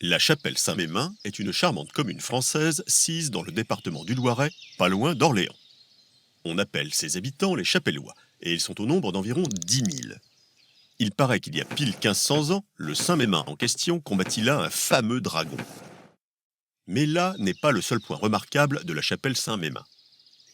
La Chapelle-Saint-Mémin est une charmante commune française sise dans le département du Loiret, pas loin d'Orléans. On appelle ses habitants les Chapellois, et ils sont au nombre d'environ 10 000. Il paraît qu'il y a pile 1500 ans, le Saint-Mémin en question combattit là un fameux dragon. Mais là n'est pas le seul point remarquable de la chapelle Saint-Mémin.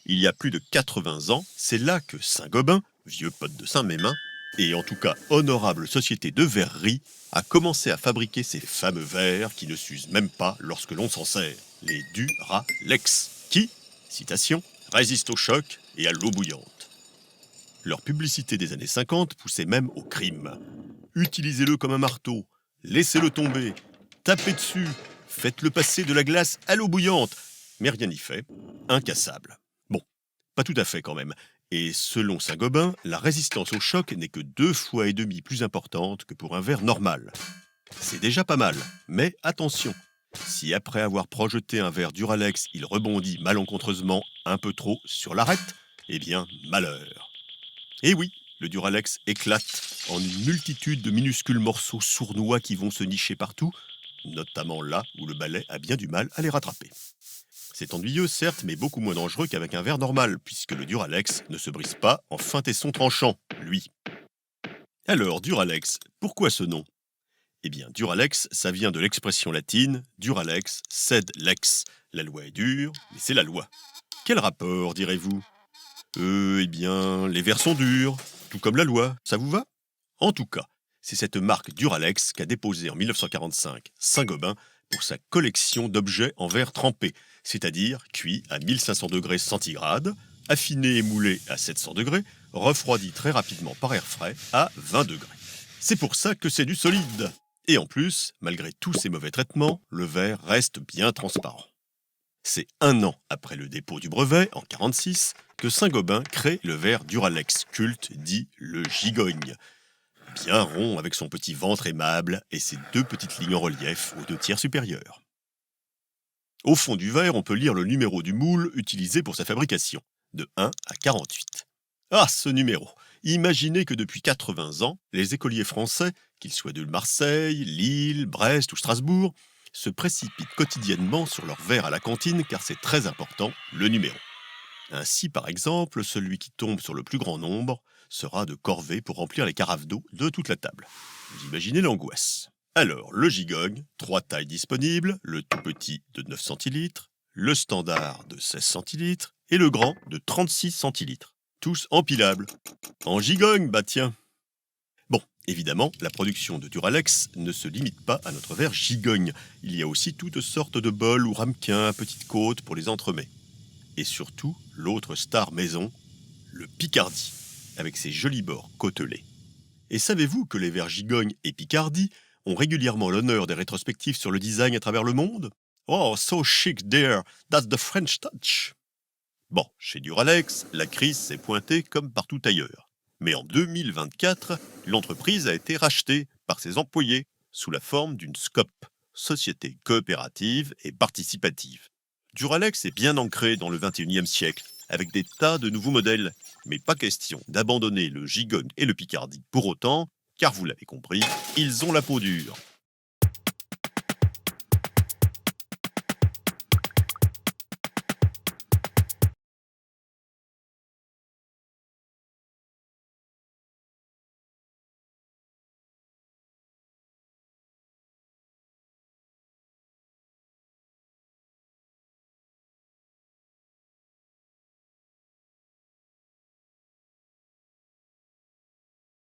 Il y a plus de 80 ans, c'est là que Saint-Gobain, vieux pote de Saint-Mémin, et en tout cas honorable société de verrerie, a commencé à fabriquer ces fameux verres qui ne s'usent même pas lorsque l'on s'en sert, les Duralex, qui, citation, résistent au choc et à l'eau bouillante. Leur publicité des années 50 poussait même au crime. Utilisez-le comme un marteau, laissez-le tomber, tapez dessus, faites-le passer de la glace à l'eau bouillante. Mais rien n'y fait, incassable. Bon, pas tout à fait quand même. Et selon Saint-Gobain, la résistance au choc n'est que 2,5 fois plus importante que pour un verre normal. C'est déjà pas mal, mais attention. Si après avoir projeté un verre Duralex, il rebondit malencontreusement un peu trop sur l'arête, eh bien, malheur. Et oui, le Duralex éclate en une multitude de minuscules morceaux sournois qui vont se nicher partout, notamment là où le balai a bien du mal à les rattraper. C'est ennuyeux, certes, mais beaucoup moins dangereux qu'avec un verre normal, puisque le Duralex ne se brise pas en fin tesson tranchant, lui. Alors, Duralex, pourquoi ce nom ? Eh bien, Duralex, ça vient de l'expression latine Duralex sed lex. La loi est dure, mais c'est la loi. Quel rapport, direz-vous ? Eh bien, les verres sont durs, tout comme la loi, ça vous va ? En tout cas, c'est cette marque Duralex qu'a déposé en 1945 Saint-Gobain pour sa collection d'objets en verre trempé, c'est-à-dire cuits à 1500 degrés centigrades, affinés et moulés à 700 degrés, refroidis très rapidement par air frais à 20 degrés. C'est pour ça que c'est du solide. Et en plus, malgré tous ces mauvais traitements, le verre reste bien transparent. C'est 1 an après le dépôt du brevet, en 1946, que Saint-Gobain crée le verre Duralex culte dit le gigogne. Bien rond avec son petit ventre aimable et ses 2 petites lignes en relief aux 2 tiers supérieurs. Au fond du verre, on peut lire le numéro du moule utilisé pour sa fabrication, de 1 à 48. Ah, ce numéro! Imaginez que depuis 80 ans, les écoliers français, qu'ils soient de Marseille, Lille, Brest ou Strasbourg, se précipitent quotidiennement sur leur verre à la cantine car c'est très important, le numéro. Ainsi, par exemple, celui qui tombe sur le plus grand nombre sera de corvée pour remplir les carafes d'eau de toute la table. Vous imaginez l'angoisse. Alors, le gigogne, 3 tailles disponibles, le tout petit de 9 centilitres, le standard de 16 centilitres et le grand de 36 centilitres. Tous empilables. En gigogne, bah tiens. Bon, évidemment, la production de Duralex ne se limite pas à notre verre gigogne. Il y a aussi toutes sortes de bols ou ramequins à petites côtes pour les entremets. Et surtout, l'autre star maison, le Picardie, avec ses jolis bords côtelés. Et savez-vous que les verres Gigogne et Picardie ont régulièrement l'honneur des rétrospectives sur le design à travers le monde ? Oh, so chic dear, that's the French touch. Bon, chez Duralex, la crise s'est pointée comme partout ailleurs. Mais en 2024, l'entreprise a été rachetée par ses employés sous la forme d'une SCOP, Société coopérative et participative. Duralex est bien ancré dans le XXIe siècle, avec des tas de nouveaux modèles, mais pas question d'abandonner le Gigogne et le Picardie pour autant, car vous l'avez compris, ils ont la peau dure.